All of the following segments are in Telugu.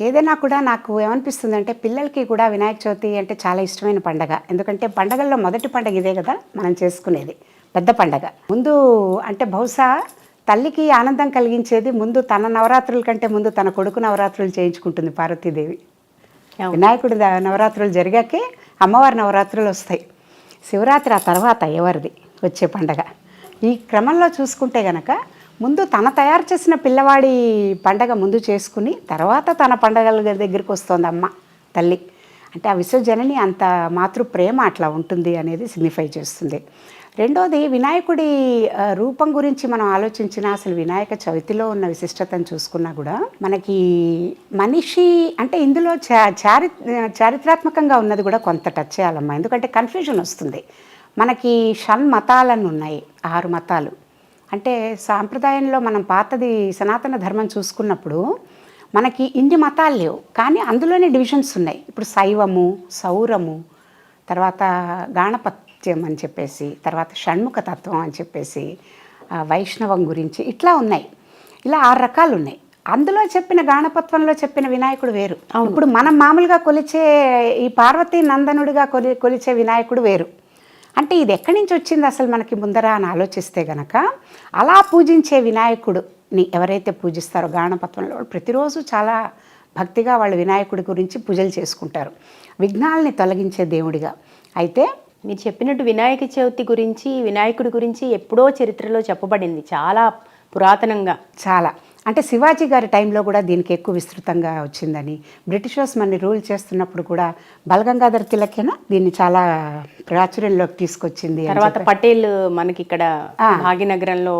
ఏదైనా కూడా నాకు ఏమనిపిస్తుందంటే పిల్లలకి కూడా వినాయక చవితి అంటే చాలా ఇష్టమైన పండగ. ఎందుకంటే పండగల్లో మొదటి పండగ ఇదే గదా! మనం చేసుకునేది. పెద్ద పండగ. ముందు అంటే బహుశా తల్లికి ఆనందం కలిగించేది ముందు తన నవరాత్రుల కంటే ముందు తన కొడుకు నవరాత్రులు చేయించుకుంటుంది పార్వతీదేవి. అవును. వినాయకుడి నవరాత్రులు జరిగాకే అమ్మవారి నవరాత్రులు వస్తాయి. శివరాత్రి ఆ తర్వాత ఎవరిది వచ్చే పండగ. ఈ క్రమంలో చూసుకుంటే గనక ముందు తన తయారు చేసిన పిల్లవాడి పండగ ముందు చేసుకుని తర్వాత తన పండగల దగ్గరికి వస్తుంది అమ్మ తల్లి. అంటే ఆ విశ్వజనని అంత మాతృ ప్రేమ అట్లా ఉంటుంది అనేది సిగ్నిఫై చేస్తుంది. రెండోది వినాయకుడి రూపం గురించి మనం ఆలోచించినా అసలు వినాయక చవితిలో ఉన్న విశిష్టతను చూసుకున్నా కూడా మనకి మనిషి అంటే ఇందులో చారిత్రాత్మకంగా ఉన్నది కూడా కొంత టచ్ చేయాలమ్మా. ఎందుకంటే కన్ఫ్యూజన్ వస్తుంది. మనకి షణ్మతాలను ఉన్నాయి, 6 మతాలు. అంటే సాంప్రదాయంలో మనం పాతది సనాతన ధర్మం చూసుకున్నప్పుడు మనకి ఇన్ని మతాలు లేవు, కానీ అందులోనే డివిజన్స్ ఉన్నాయి. ఇప్పుడు శైవము, సౌరము, తర్వాత గాణపత్యం అని చెప్పేసి, తర్వాత షణ్ముఖ తత్వం అని చెప్పేసి, వైష్ణవం గురించి ఇట్లా ఉన్నాయి. ఇలా 6 రకాలు ఉన్నాయి. అందులో చెప్పిన గాణపత్వంలో చెప్పిన వినాయకుడు వేరు. ఇప్పుడు మనం మామూలుగా కొలిచే ఈ పార్వతీ నందనుడిగా కొలిచే వినాయకుడు వేరు. అంటే ఇది ఎక్కడి నుంచి వచ్చింది అసలు మనకి ముందర అని ఆలోచిస్తే గనక అలా పూజించే వినాయకుడిని ఎవరైతే పూజిస్తారో గాణపత్వంలో ప్రతిరోజు చాలా భక్తిగా వాళ్ళు వినాయకుడి గురించి పూజలు చేసుకుంటారు, విఘ్నాలని తొలగించే దేవుడిగా. అయితే మీరు చెప్పినట్టు వినాయక చవితి గురించి, వినాయకుడి గురించి ఎప్పుడో చరిత్రలో చెప్పబడింది, చాలా పురాతనంగా. చాలా అంటే శివాజీ గారి టైంలో కూడా దీనికి ఎక్కువ విస్తృతంగా వచ్చిందని, బ్రిటిషర్స్ మనని రూల్ చేస్తున్నప్పుడు కూడా బాలగంగాధర్ తిలకేనా దీన్ని చాలా ప్రాచుర్యంలోకి తీసుకొచ్చింది. తర్వాత పటేల్ మనకి ఇక్కడ భాగ్యనగరంలో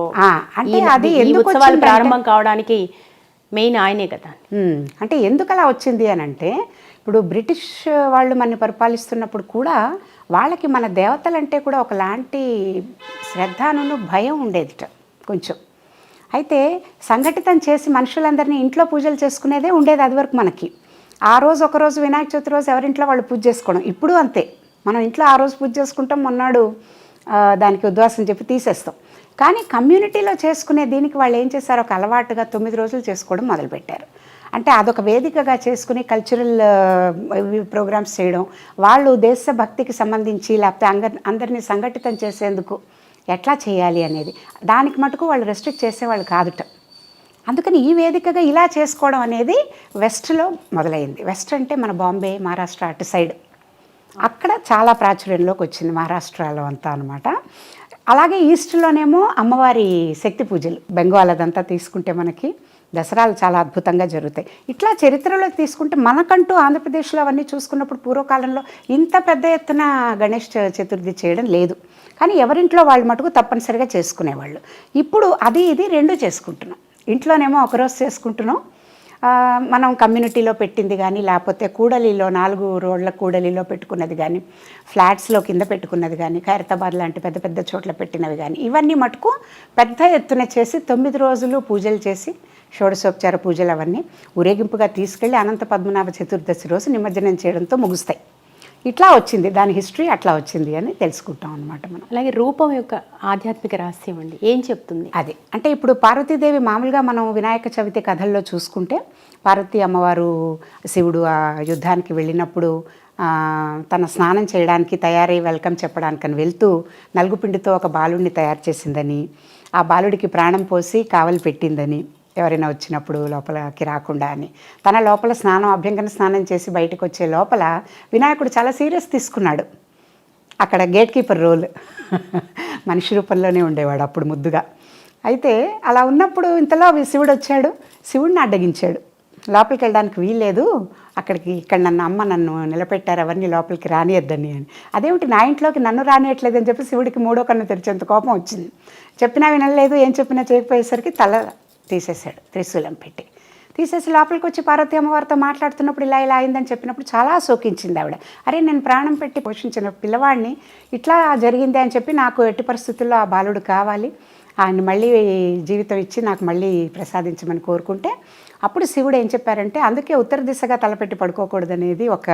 అంటే అది ఈ ఉత్సవాలు ప్రారంభం కావడానికి మెయిన్ ఆయనే కదా. అంటే ఎందుకు అలా వచ్చింది అని అంటే, ఇప్పుడు బ్రిటిష్ వాళ్ళు మనని పరిపాలిస్తున్నప్పుడు కూడా వాళ్ళకి మన దేవతలంటే కూడా ఒకలాంటి శ్రద్ధను భయం ఉండేదిట కొంచెం. అయితే సంఘటితం చేసి మనుషులందరినీ ఇంట్లో పూజలు చేసుకునేదే ఉండేది అది వరకు మనకి. ఆ రోజు ఒకరోజు వినాయక చవితి రోజు ఎవరింట్లో వాళ్ళు పూజ చేసుకోవడం. ఇప్పుడు అంతే, మనం ఇంట్లో ఆ రోజు పూజ చేసుకుంటాం, మొన్నాడు దానికి ఉద్వాసం చెప్పి తీసేస్తాం. కానీ కమ్యూనిటీలో చేసుకునే దీనికి వాళ్ళు ఏం చేశారు, ఒక అలవాటుగా 9 రోజులు చేసుకోవడం మొదలుపెట్టారు. అంటే అదొక వేదికగా చేసుకుని కల్చరల్ ప్రోగ్రామ్స్ చేయడం, వాళ్ళు దేశభక్తికి సంబంధించి లేకపోతే అందరినీ సంఘటితం చేసేందుకు ఎట్లా చేయాలి అనేది దానికి మటుకు వాళ్ళు రెస్ట్రిక్ట్ చేసేవాళ్ళు కాదుట. అందుకని ఈ వేదికగా ఇలా చేసుకోవడం అనేది వెస్ట్లో మొదలైంది. వెస్ట్ అంటే మన బాంబే, మహారాష్ట్ర అటు సైడ్, అక్కడ చాలా ప్రాచుర్యంలోకి వచ్చింది, మహారాష్ట్రలో అంతా అనమాట. అలాగే ఈస్ట్లోనేమో అమ్మవారి శక్తి పూజలు, బెంగాల్ అదంతా తీసుకుంటే మనకి దసరాలు చాలా అద్భుతంగా జరుగుతాయి. ఇట్లా చరిత్రలో తీసుకుంటే మనకంటూ ఆంధ్రప్రదేశ్లో అవన్నీ చూసుకున్నప్పుడు పూర్వకాలంలో ఇంత పెద్ద ఎత్తున గణేష్ చతుర్థి చేయడం లేదు, కానీ ఎవరింట్లో వాళ్ళు మటుకు తప్పనిసరిగా చేసుకునేవాళ్ళు. ఇప్పుడు అది ఇది రెండు చేసుకుంటున్నాం. ఇంట్లోనేమో ఒకరోజు చేసుకుంటున్నాం, మనం కమ్యూనిటీలో పెట్టింది కానీ, లేకపోతే కూడలిలో 4 రోడ్ల కూడలిలో పెట్టుకున్నది కానీ, ఫ్లాట్స్లో కింద పెట్టుకున్నది కానీ, ఖైరతాబాద్ లాంటి పెద్ద పెద్ద చోట్ల పెట్టినవి కానీ, ఇవన్నీ మటుకు పెద్ద ఎత్తున చేసి 9 రోజులు పూజలు చేసి షోడశోపచార పూజలు అవన్నీ ఊరేగింపుగా తీసుకెళ్ళి అనంత పద్మనాభ చతుర్దశి రోజు నిమజ్జనం చేయడంతో ముగుస్తాయి. ఇట్లా వచ్చింది, దాని హిస్టరీ అట్లా వచ్చింది అని తెలుసుకుంటాం అనమాట మనం. అలాగే రూపం యొక్క ఆధ్యాత్మిక రహస్యం అండి ఏం చెప్తుంది అది? అంటే ఇప్పుడు పార్వతీదేవి మామూలుగా మనం వినాయక చవితి కథల్లో చూసుకుంటే పార్వతీ అమ్మవారు శివుడు ఆ యుద్ధానికి వెళ్ళినప్పుడు తన స్నానం చేయడానికి తయారై వెల్కమ్ చెప్పడానికని వెళ్తూ నలుగుపిండితో ఒక బాలుడిని తయారు చేసిందని, ఆ బాలుడికి ప్రాణం పోసి కావలి పెట్టిందని, ఎవరైనా వచ్చినప్పుడు లోపలికి రాకుండా అని. తన లోపల అభ్యంగన స్నానం చేసి బయటకు వచ్చే లోపల వినాయకుడు చాలా సీరియస్ తీసుకున్నాడు. అక్కడ గేట్ కీపర్ రోల్ మనిషి రూపంలోనే ఉండేవాడు అప్పుడు ముద్దుగా. అయితే అలా ఉన్నప్పుడు ఇంతలో శివుడు వచ్చాడు, శివుడిని అడ్డగించాడు. లోపలికి వెళ్ళడానికి వీల్లేదు, ఇక్కడ నన్ను నిలబెట్టారు, అవన్నీ లోపలికి రానియద్దని అని. అదేమిటి నా ఇంట్లోకి నన్ను రానియట్లేదు అని చెప్పి శివుడికి 3వ కన్ను తెరిచేంత కోపం వచ్చింది. చెప్పినా వినలేదు, ఏం చెప్పినా చేయకపోయేసరికి తల తీసేశాడు త్రిశూలం పెట్టి. తీసేసి లోపలికి వచ్చి పార్వతీ అమ్మవారితో మాట్లాడుతున్నప్పుడు ఇలా ఇలా అయిందని చెప్పినప్పుడు చాలా శోకించింది ఆవిడ. అరే, నేను ప్రాణం పెట్టి పోషించిన పిల్లవాడిని ఇట్లా జరిగింది అని చెప్పి, నాకు ఎట్టి పరిస్థితుల్లో ఆ బాలుడు కావాలి, ఆయన మళ్ళీ జీవితం ఇచ్చి నాకు మళ్ళీ ప్రసాదించమని కోరుకుంటే అప్పుడు శివుడు ఏం చెప్పారంటే అందుకే ఉత్తర దిశగా తలపెట్టి పడుకోకూడదనేది ఒక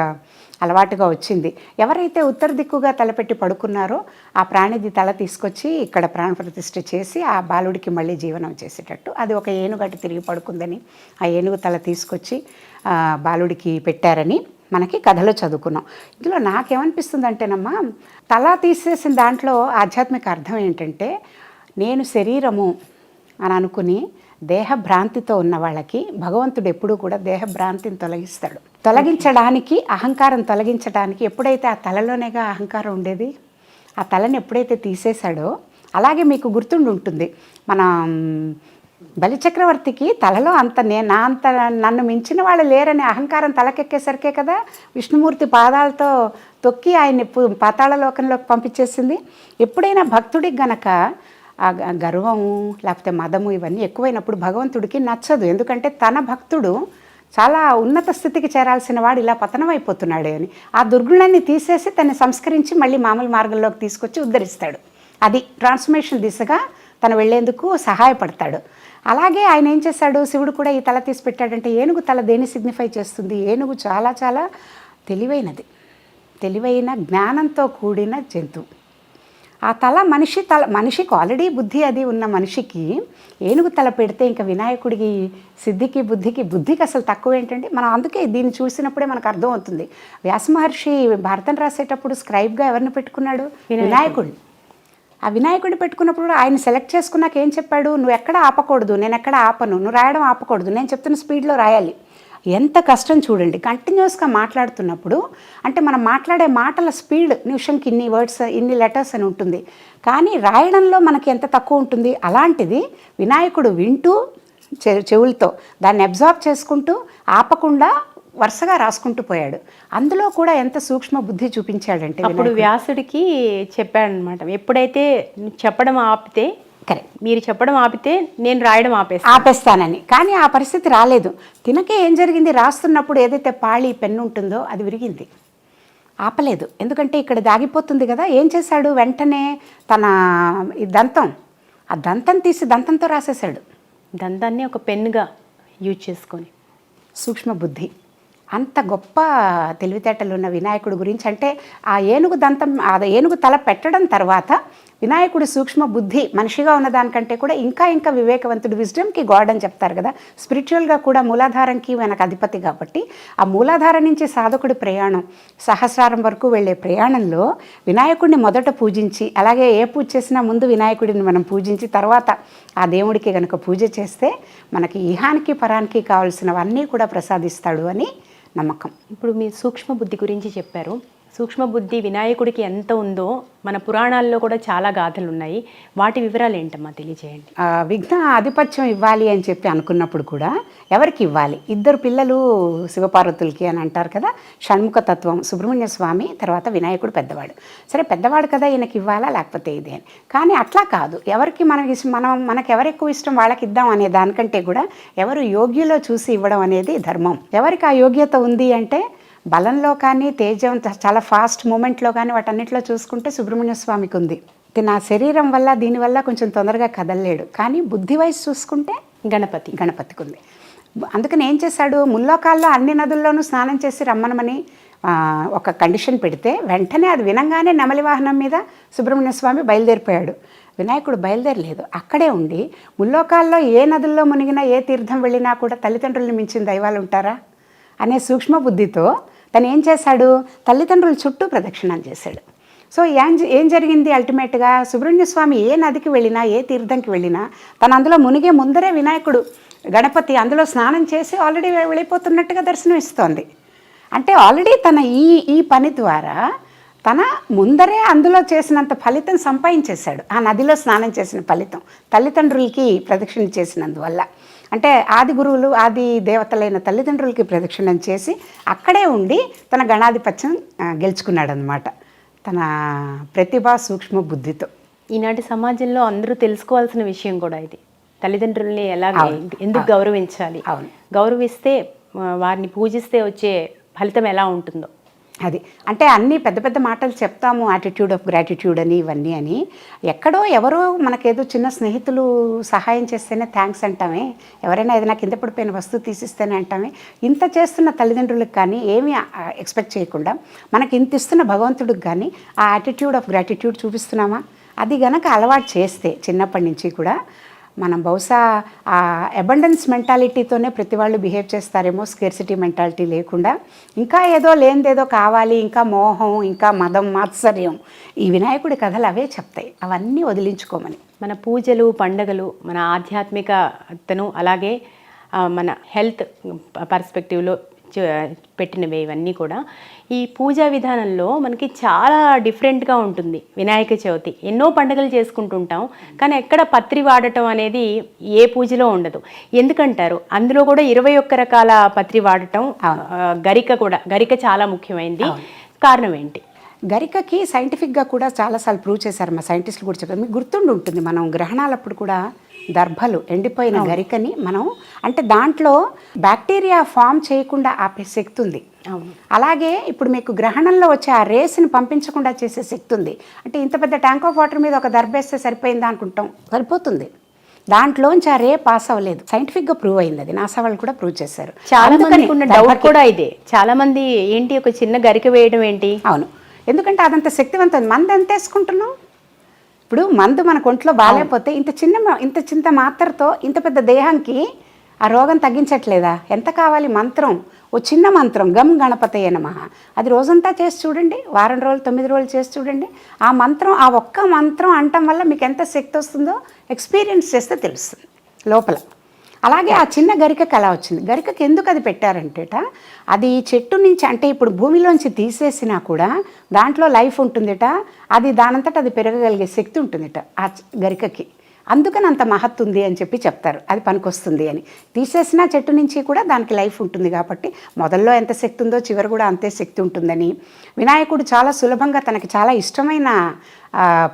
అలవాటుగా వచ్చింది. ఎవరైతే ఉత్తర దిక్కుగా తలపెట్టి పడుకున్నారో ఆ ప్రాణిది తల తీసుకొచ్చి ఇక్కడ ప్రాణప్రతిష్ఠ చేసి ఆ బాలుడికి మళ్ళీ జీవనం చేసేటట్టు, అది ఒక ఏనుగట్టు తిరిగి పడుకుందని ఆ ఏనుగు తల తీసుకొచ్చి బాలుడికి పెట్టారని మనకి కథలో చదువుకున్నాం. ఇందులో నాకేమనిపిస్తుందంటేనమ్మా, తల తీసేసిన దాంట్లో ఆధ్యాత్మిక అర్థం ఏంటంటే, నేను శరీరము అని అనుకుని దేహభ్రాంతితో ఉన్న వాళ్ళకి భగవంతుడు ఎప్పుడూ కూడా దేహభ్రాంతిని తొలగించడానికి, అహంకారం తొలగించడానికి, ఎప్పుడైతే ఆ తలలోనేగా అహంకారం ఉండేది, ఆ తలని ఎప్పుడైతే తీసేశాడో, అలాగే మీకు గుర్తుండి ఉంటుంది మన బలిచక్రవర్తికి తలలో అంత నన్ను మించిన వాళ్ళు లేరనే అహంకారం తలకెక్కేసరికే కదా విష్ణుమూర్తి పాదాలతో తొక్కి ఆయన్ని పాతాళలోకంలోకి పంపించేసింది. ఎప్పుడైనా భక్తుడికి గనక ఆ గర్వము లేకపోతే మదము ఇవన్నీ ఎక్కువైనప్పుడు భగవంతుడికి నచ్చదు. ఎందుకంటే తన భక్తుడు చాలా ఉన్నత స్థితికి చేరాల్సిన వాడు ఇలా పతనమైపోతున్నాడే అని ఆ దుర్గుణాన్ని తీసేసి తను సంస్కరించి మళ్ళీ మామూలు మార్గంలోకి తీసుకొచ్చి ఉద్ధరిస్తాడు. అది ట్రాన్స్ఫర్మేషన్ దిశగా తను వెళ్లేందుకు సహాయపడతాడు. అలాగే ఆయన ఏం చేశాడు, శివుడు కూడా ఈ తల తీసి పెట్టాడంటే, ఏనుగు తల దేన్ని సిగ్నిఫై చేస్తుంది? ఏనుగు చాలా చాలా తెలివైన జ్ఞానంతో కూడిన జంతువు. ఆ తల మనిషికి ఆల్రెడీ బుద్ధి అది ఉన్న మనిషికి ఏనుగు తల పెడితే ఇంకా వినాయకుడికి బుద్ధికి అసలు తక్కువ ఏంటంటే, మనం అందుకే దీన్ని చూసినప్పుడే మనకు అర్థం అవుతుంది. వ్యాస మహర్షి భారతం రాసేటప్పుడు స్క్రైబ్గా ఎవరిని పెట్టుకున్నాడు? వినాయకుడిని. ఆ వినాయకుడిని పెట్టుకున్నప్పుడు ఆయన సెలెక్ట్ చేసుకున్నాక ఏం చెప్పాడు, నువ్వు ఎక్కడ ఆపకూడదు, నేను ఎక్కడ ఆపను, నువ్వు రాయడం ఆపకూడదు, నేను చెప్తున్న స్పీడ్లో రాయాలి. ఎంత కష్టం చూడండి. కంటిన్యూస్గా మాట్లాడుతున్నప్పుడు అంటే మనం మాట్లాడే మాటల స్పీడ్ నిమిషంకి ఇన్ని వర్డ్స్, ఇన్ని లెటర్స్ అని ఉంటుంది, కానీ రాయడంలో మనకి ఎంత తక్కువ ఉంటుంది. అలాంటిది వినాయకుడు వింటూ చెవులతో దాన్ని అబ్జార్బ్ చేసుకుంటూ ఆపకుండా వరుసగా రాసుకుంటూ పోయాడు. అందులో కూడా ఎంత సూక్ష్మ బుద్ధి చూపించాడంటే, అప్పుడు వ్యాసుడికి చెప్పాడనమాట, ఎప్పుడైతే చెప్పడం ఆపితే, కరెక్ట్, మీరు చెప్పడం ఆపితే నేను రాయడం ఆపేస్తానని. కానీ ఆ పరిస్థితి రాలేదు. తినకే ఏం జరిగింది, రాస్తున్నప్పుడు ఏదైతే పాళి పెన్ను ఉంటుందో అది విరిగింది, ఆపలేదు. ఎందుకంటే ఇక్కడ దాగిపోతుంది కదా. ఏం చేశాడు, వెంటనే తన ఈ దంతం తీసి దంతంతో రాసేశాడు. దంతాన్ని ఒక పెన్నుగా యూజ్ చేసుకొని. సూక్ష్మ బుద్ధి. అంత గొప్ప తెలివితేటలు ఉన్న వినాయకుడి గురించి అంటే ఆ ఏనుగు తల పెట్టడం తర్వాత వినాయకుడి సూక్ష్మ బుద్ధి మనిషిగా ఉన్నదానికంటే కూడా ఇంకా వివేకవంతుడు, విజ్డమ్కి గాడ్ అని చెప్తారు కదా. స్పిరిచువల్గా కూడా మూలాధారంకి వెనక అధిపతి కాబట్టి ఆ మూలాధారం నుంచి సాధకుడి ప్రయాణం సహస్రారం వరకు వెళ్ళే ప్రయాణంలో వినాయకుడిని మొదట పూజించి, అలాగే ఏ పూజ చేసినా ముందు వినాయకుడిని మనం పూజించి తర్వాత ఆ దేవుడికి కనుక పూజ చేస్తే మనకి ఇహానికి పరానికి కావాల్సినవన్నీ కూడా ప్రసాదిస్తాడు అని నమ్మకం. ఇప్పుడు మీరు సూక్ష్మ బుద్ధి గురించి చెప్పారు. సూక్ష్మ బుద్ధి వినాయకుడికి ఎంత ఉందో మన పురాణాల్లో కూడా చాలా గాథలు ఉన్నాయి. వాటి వివరాలు ఏంటమ్మా తెలియజేయండి. విఘ్న ఆధిపత్యం ఇవ్వాలి అని చెప్పి అనుకున్నప్పుడు కూడా ఎవరికి ఇవ్వాలి? ఇద్దరు పిల్లలు శివపార్వతులకి అని అంటారు కదా. షణ్ముఖ తత్వం, సుబ్రహ్మణ్య స్వామి, తర్వాత వినాయకుడు పెద్దవాడు. సరే పెద్దవాడు కదా, ఈయనకి ఇవ్వాలా లేకపోతే ఇదే అని. కానీ అట్లా కాదు, ఎవరికి మనకు ఎవరు ఎక్కువ ఇష్టం వాళ్ళకి ఇద్దాం అనే దానికంటే కూడా ఎవరు యోగ్యులో చూసి ఇవ్వడం అనేది ధర్మం. ఎవరికి ఆ యోగ్యత ఉంది అంటే బలంలో కానీ, తేజం చాలా ఫాస్ట్ మూమెంట్లో కానీ, వాటన్నిటిలో చూసుకుంటే సుబ్రహ్మణ్య స్వామికి ఉంది. నా శరీరం వల్ల దీనివల్ల కొంచెం తొందరగా కదలలేడు, కానీ బుద్ధి వయసు చూసుకుంటే గణపతికి ఉంది. అందుకని ఏం చేశాడు, ముల్లోకాల్లో అన్ని నదుల్లోనూ స్నానం చేసి రమ్మనమని ఒక కండిషన్ పెడితే వెంటనే అది వినంగానే నెమలి వాహనం మీద సుబ్రహ్మణ్య స్వామి బయలుదేరిపోయాడు. వినాయకుడు బయలుదేరలేదు, అక్కడే ఉండి ముల్లోకాల్లో ఏ నదుల్లో మునిగినా, ఏ తీర్థం వెళ్ళినా కూడా తల్లిదండ్రులను మించిన దైవాలు ఉంటారా అనే సూక్ష్మ బుద్ధితో తను ఏం చేశాడు, తల్లిదండ్రుల చుట్టూ ప్రదక్షిణాలు చేశాడు. సో ఏం జరిగింది, అల్టిమేట్గా సుబ్రహ్మణ్య స్వామి ఏ నదికి వెళ్ళినా, ఏ తీర్థంకి వెళ్ళినా తను అందులో మునిగే ముందరే వినాయకుడు గణపతి అందులో స్నానం చేసి ఆల్రెడీ వెళ్ళిపోతున్నట్టుగా దర్శనం ఇస్తోంది. అంటే ఆల్రెడీ తన ఈ పని ద్వారా తన ముందరే అందులో చేసినంత ఫలితం సంపాదించేశాడు. ఆ నదిలో స్నానం చేసిన ఫలితం తల్లిదండ్రులకి ప్రదక్షిణ చేసినందువల్ల. అంటే ఆది గురువులు, ఆది దేవతలైన తల్లిదండ్రులకి ప్రదక్షిణం చేసి అక్కడే ఉండి తన గణాధిపత్యం గెలుచుకున్నాడు అనమాట, తన ప్రతిభా సూక్ష్మ బుద్ధితో. ఈనాటి సమాజంలో అందరూ తెలుసుకోవాల్సిన విషయం కూడా ఇది. తల్లిదండ్రుల్ని ఎందుకు గౌరవించాలి, గౌరవిస్తే వారిని పూజిస్తే వచ్చే ఫలితం ఎలా ఉంటుందో. అది అంటే అన్నీ పెద్ద పెద్ద మాటలు చెప్తాము, యాటిట్యూడ్ ఆఫ్ గ్రాటిట్యూడ్ అని ఇవన్నీ అని. ఎక్కడో ఎవరో మనకేదో చిన్న స్నేహితులు సహాయం చేస్తేనే థ్యాంక్స్ అంటామే, ఎవరైనా ఏదైనా కింద పడిపోయిన వస్తువు తీసిస్తేనే అంటామే. ఇంత చేస్తున్న తల్లిదండ్రులకు కానీ ఏమీ ఎక్స్పెక్ట్ చేయకుండా మనకి ఇంత ఇస్తున్న భగవంతుడికి కానీ ఆ యాటిట్యూడ్ ఆఫ్ గ్రాటిట్యూడ్ చూపిస్తున్నామా? అది గనక అలవాటు చేస్తే చిన్నప్పటి నుంచి కూడా మనం బహుశా ఆ అబండెన్స్ మెంటాలిటీతోనే ప్రతి వాళ్ళు బిహేవ్ చేస్తారేమో, స్కేర్సిటీ మెంటాలిటీ లేకుండా. ఇంకా ఏదో లేనిదేదో కావాలి, ఇంకా మోహం, ఇంకా మదం, మాత్సర్యం, ఈ వినాయకుడి కథలు అవే చెప్తాయి. అవన్నీ వదిలించుకోమని. మన పూజలు, పండగలు, మన ఆధ్యాత్మికతను అలాగే మన హెల్త్ పర్స్పెక్టివ్లో పెట్టినవి ఇవన్నీ కూడా. ఈ పూజా విధానంలో మనకి చాలా డిఫరెంట్గా ఉంటుంది. వినాయక చవితి ఎన్నో పండుగలు చేసుకుంటుంటాం, కానీ ఎక్కడ పత్రి వాడటం అనేది ఏ పూజలో ఉండదు. ఎందుకంటారు? అందులో కూడా 21 రకాల పత్రి వాడటం, గరిక చాలా ముఖ్యమైనది. కారణం ఏంటి? గరికకి సైంటిఫిక్గా కూడా చాలాసార్లు ప్రూవ్ చేశారు, మా సైంటిస్టులు కూడా చెప్పారు. మీకు గుర్తుండి ఉంటుంది, మనం గ్రహణాలప్పుడు కూడా దర్భలు, ఎండిపోయిన గరికని మనం, అంటే దాంట్లో బ్యాక్టీరియా ఫామ్ చేయకుండా ఆపే శక్తి ఉంది. అలాగే ఇప్పుడు మీకు గ్రహణంలో వచ్చే ఆ రేస్ని పంపించకుండా చేసే శక్తి ఉంది. అంటే ఇంత పెద్ద ట్యాంక్ ఆఫ్ వాటర్ మీద ఒక దర్భేస్తే సరిపోయిందా అనుకుంటాం, సరిపోతుంది. దాంట్లోంచి ఆ రే పాస్ అవ్వలేదు. సైంటిఫిక్గా ప్రూవ్ అయింది. అది నాసా వాళ్ళు కూడా ప్రూవ్ చేశారు. చాలా మందికి ఉన్న డౌట్ కూడా ఇదే. చాలా మంది ఏంటి ఒక చిన్న గరిక వేయడం ఏంటి? అవును, ఎందుకంటే అదంత శక్తివంతం. మందు ఎంత వేసుకుంటున్నాం? ఇప్పుడు మందు మన ఒంట్లో బాగాలేకపోతే ఇంత చిన్న మాత్రతో ఇంత పెద్ద దేహానికి ఆ రోగం తగ్గించట్లేదా? ఎంత కావాలి? మంత్రం, ఓ చిన్న మంత్రం, గం గణపతయే నమః, అది రోజంతా చేసి చూడండి, వారం రోజులు 9 రోజులు చేసి చూడండి. ఆ మంత్రం, ఆ ఒక్క మంత్రం అంటం వల్ల మీకు ఎంత శక్తి వస్తుందో ఎక్స్పీరియన్స్ చేస్తే తెలుస్తుంది లోపల. అలాగే ఆ చిన్న గరికకి అలా వచ్చింది. గరికకి ఎందుకు అది పెట్టారంటేట, అది చెట్టు నుంచి, అంటే ఇప్పుడు భూమిలోంచి తీసేసినా కూడా దాంట్లో లైఫ్ ఉంటుందిట, అది దానంతట అది పెరగగలిగే శక్తి ఉంటుందిట ఆ గరికకి. అందుకని అంత మహత్తు ఉంది అని చెప్పి చెప్తారు, అది పనికొస్తుంది అని. తీసేసిన చెట్టు నుంచి కూడా దానికి లైఫ్ ఉంటుంది కాబట్టి మొదల్లో ఎంత శక్తి ఉందో చివరి కూడా అంతే శక్తి ఉంటుందని. వినాయకుడు చాలా సులభంగా, తనకి చాలా ఇష్టమైన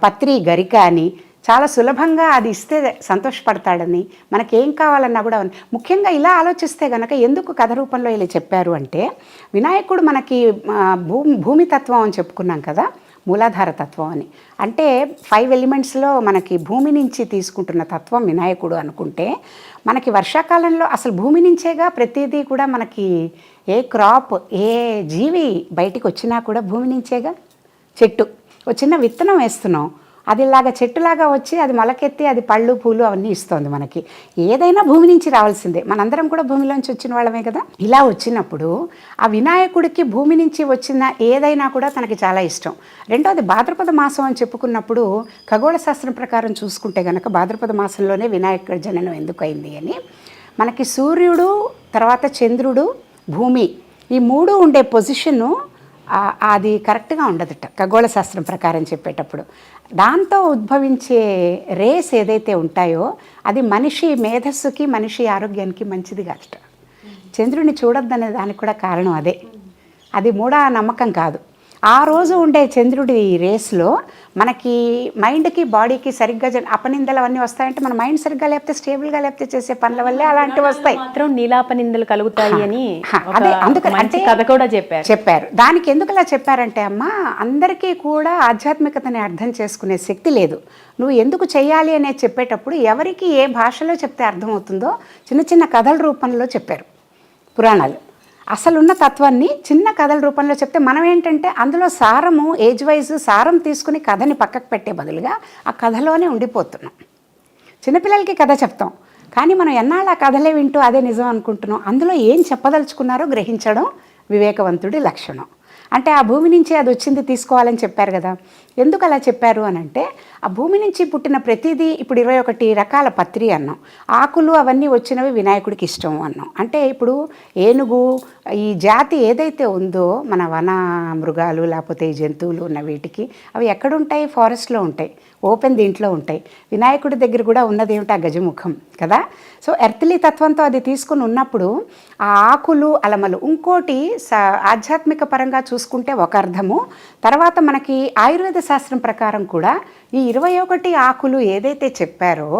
పత్రి గరిక అని, చాలా సులభంగా అది ఇస్తే సంతోషపడతాడని, మనకేం కావాలన్నా కూడా. ముఖ్యంగా ఇలా ఆలోచిస్తే కనుక ఎందుకు కథ రూపంలో ఇలా చెప్పారు అంటే, వినాయకుడు మనకి భూమి తత్వం అని చెప్పుకున్నాం కదా, మూలాధార తత్వం అని. అంటే 5 ఎలిమెంట్స్లో మనకి భూమి నుంచి తీసుకుంటున్న తత్వం వినాయకుడు అనుకుంటే, మనకి వర్షాకాలంలో అసలు భూమి నుంచేగా ప్రతిదీ కూడా మనకి, ఏ క్రాప్, ఏ జీవి బయటికి వచ్చినా కూడా భూమి నుంచేగా. చెట్టు, ఒక చిన్న విత్తనం వేస్తున్నాం, అది ఇలాగా చెట్టులాగా వచ్చి అది మొలకెత్తి అది పళ్ళు పూలు అవన్నీ ఇస్తుంది మనకి. ఏదైనా భూమి నుంచి రావాల్సిందే, మనందరం కూడా భూమిలోంచి వచ్చిన వాళ్ళమే కదా. ఇలా వచ్చినప్పుడు ఆ వినాయకుడికి భూమి నుంచి వచ్చిన ఏదైనా కూడా తనకి చాలా ఇష్టం. రెండోది భాద్రపద మాసం అని చెప్పుకున్నప్పుడు ఖగోళ శాస్త్రం ప్రకారం చూసుకుంటే కనుక భాద్రపద మాసంలోనే వినాయకుడి జననం ఎందుకు అయింది అని, మనకి సూర్యుడు, తర్వాత చంద్రుడు, భూమి, ఈ 3 ఉండే పొజిషను అది కరెక్ట్గా ఉండదట ఖగోళ శాస్త్రం ప్రకారం చెప్పేటప్పుడు. దాంతో ఉద్భవించే రేస్ ఏదైతే ఉంటాయో అది మనిషి మేధస్సుకి, మనిషి ఆరోగ్యానికి మంచిది కాదట. చంద్రుడిని చూడొద్దనే దానికి కూడా కారణం అదే. అది మూఢ నమ్మకం కాదు. ఆ రోజు ఉండే చంద్రుడి రేస్లో మనకి మైండ్కి, బాడీకి సరిగ్గా అపనిందలు అవన్నీ వస్తాయంటే మన మైండ్ సరిగ్గా లేకపోతే, స్టేబుల్గా లేకపోతే చేసే పనుల వల్లే అలాంటివి వస్తాయి. మాత్రం నీలాపనిందలు కలుగుతాయి అని అదే, అందుకని అంటే కథ కూడా చెప్పారు. దానికి ఎందుకు అలా చెప్పారంటే, అమ్మ, అందరికీ కూడా ఆధ్యాత్మికతని అర్థం చేసుకునే శక్తి లేదు. నువ్వు ఎందుకు చెయ్యాలి అనేది చెప్పేటప్పుడు ఎవరికి ఏ భాషలో చెప్తే అర్థమవుతుందో చిన్న చిన్న కథల రూపంలో చెప్పారు పురాణాలు. అసలున్న తత్వాన్ని చిన్న కథల రూపంలో చెప్తే మనం ఏంటంటే అందులో సారము, ఏజ్ వైజ్ సారం తీసుకుని కథని పక్కకు పెట్టే బదులుగా ఆ కథలోనే ఉండిపోతున్నాం. చిన్నపిల్లలకి కథ చెప్తాం, కానీ మనం ఎన్నాళ్ళు ఆ కథలే వింటూ అదే నిజం అనుకుంటున్నాం. అందులో ఏం చెప్పదలుచుకున్నారో గ్రహించడం వివేకవంతుడి లక్షణం. అంటే ఆ భూమి నుంచి అది వచ్చింది తీసుకోవాలని చెప్పారు కదా. ఎందుకు అలా చెప్పారు అని అంటే, ఆ భూమి నుంచి పుట్టిన ప్రతిదీ, ఇప్పుడు 21 రకాల పత్రి అన్నాం, ఆకులు అవన్నీ వచ్చినవి వినాయకుడికి ఇష్టం అన్నాం. అంటే ఇప్పుడు ఏనుగు, ఈ జాతి ఏదైతే ఉందో మన వన మృగాలు లేకపోతే ఈ జంతువులు ఉన్న వీటికి, అవి ఎక్కడుంటాయి? ఫారెస్ట్లో ఉంటాయి, ఓపెన్ దీంట్లో ఉంటాయి. వినాయకుడి దగ్గర కూడా ఉన్నది ఏమిటి? ఆ గజముఖం కదా. సో ఎర్త్లీ తత్వంతో అది తీసుకుని ఉన్నప్పుడు ఆ ఆకులు, అలమలు. ఇంకోటి ఆధ్యాత్మిక పరంగా చూసుకుంటే ఒక అర్థము. తర్వాత మనకి ఆయుర్వేద శాస్త్రం ప్రకారం కూడా ఈ 21 ఆకులు ఏదైతే చెప్పారో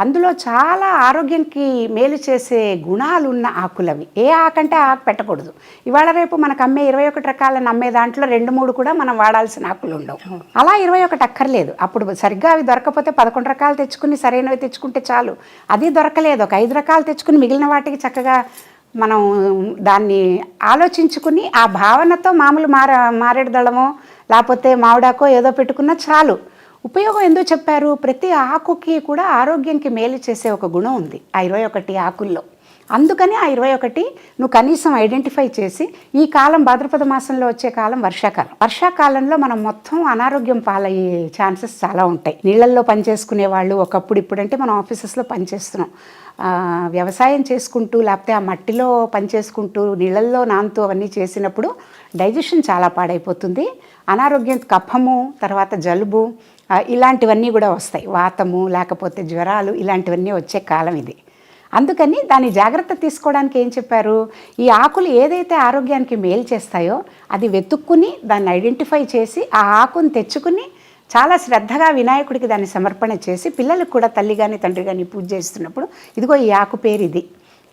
అందులో చాలా ఆరోగ్యానికి మేలు చేసే గుణాలు ఉన్న ఆకులవి. ఏ ఆకంటే ఆ ఆకు పెట్టకూడదు. ఇవాళ రేపు మనకు అమ్మే 21 రకాలను అమ్మే దాంట్లో 2-3 కూడా మనం వాడాల్సిన ఆకులు ఉండవు. అలా 21 అక్కర్లేదు. అప్పుడు సరిగ్గా అవి దొరకకపోతే 11 రకాలు తెచ్చుకుని సరైనవి తెచ్చుకుంటే చాలు. అది దొరకలేదు, ఒక 5 రకాలు తెచ్చుకుని మిగిలిన వాటికి చక్కగా మనం దాన్ని ఆలోచించుకుని ఆ భావనతో మామూలు మారేడు దళమో లేకపోతే మామిడాకో ఏదో పెట్టుకున్నా చాలు. ఉపయోగం ఎందుకు చెప్పారు? ప్రతి ఆకుకి కూడా ఆరోగ్యానికి మేలు చేసే ఒక గుణం ఉంది ఆ 21 ఆకుల్లో. అందుకని ఆ 21 నువ్వు కనీసం ఐడెంటిఫై చేసి, ఈ కాలం భాద్రపద మాసంలో వచ్చే కాలం వర్షాకాలంలో మనం మొత్తం అనారోగ్యం పాలయ్యే ఛాన్సెస్ చాలా ఉంటాయి. నీళ్ళల్లో పనిచేసుకునే వాళ్ళు ఒకప్పుడు, ఇప్పుడంటే మనం ఆఫీసెస్లో పనిచేస్తున్నాం, వ్యవసాయం చేసుకుంటూ లేకపోతే ఆ మట్టిలో పనిచేసుకుంటూ నీళ్ళల్లో నానుతూ అవన్నీ చేసినప్పుడు డైజెషన్ చాలా పాడైపోతుంది. అనారోగ్యం, కఫము, తర్వాత జలుబు ఇలాంటివన్నీ కూడా వస్తాయి. వాతము లేకపోతే జ్వరాలు ఇలాంటివన్నీ వచ్చే కాలం ఇది. అందుకని దాని జాగ్రత్త తీసుకోవడానికి ఏం చెప్పారు? ఈ ఆకులు ఏదైతే ఆరోగ్యానికి మేలు చేస్తాయో అది వెతుక్కుని దాన్ని ఐడెంటిఫై చేసి ఆ ఆకుని తెచ్చుకుని చాలా శ్రద్ధగా వినాయకుడికి దాన్ని సమర్పణ చేసి, పిల్లలకు కూడా తల్లి కానీ తండ్రి కానీ పూజ చేస్తున్నప్పుడు ఇదిగో ఈ ఆకు పేరు ఇది,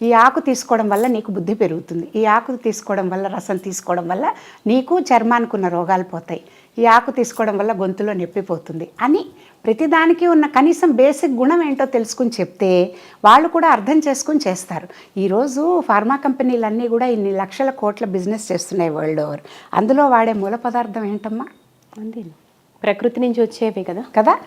ఈ ఆకు తీసుకోవడం వల్ల నీకు బుద్ధి పెరుగుతుంది, ఈ ఆకు తీసుకోవడం వల్ల, రసం తీసుకోవడం వల్ల నీకు చర్మానికి ఉన్న రోగాలు పోతాయి, ఈ ఆకు తీసుకోవడం వల్ల గొంతులో నొప్పి పోతుంది అని ప్రతిదానికి ఉన్న కనీసం బేసిక్ గుణం ఏంటో తెలుసుకుని చెప్తే వాళ్ళు కూడా అర్థం చేసుకుని చేస్తారు. ఈరోజు ఫార్మా కంపెనీలన్నీ కూడా ఇన్ని లక్షల కోట్ల బిజినెస్ చేస్తున్నాయి వరల్డ్ ఓవర్. అందులో వాడే మూల పదార్థం ఏంటమ్మా? అంతే, ప్రకృతి నుంచి వచ్చేవి కదా.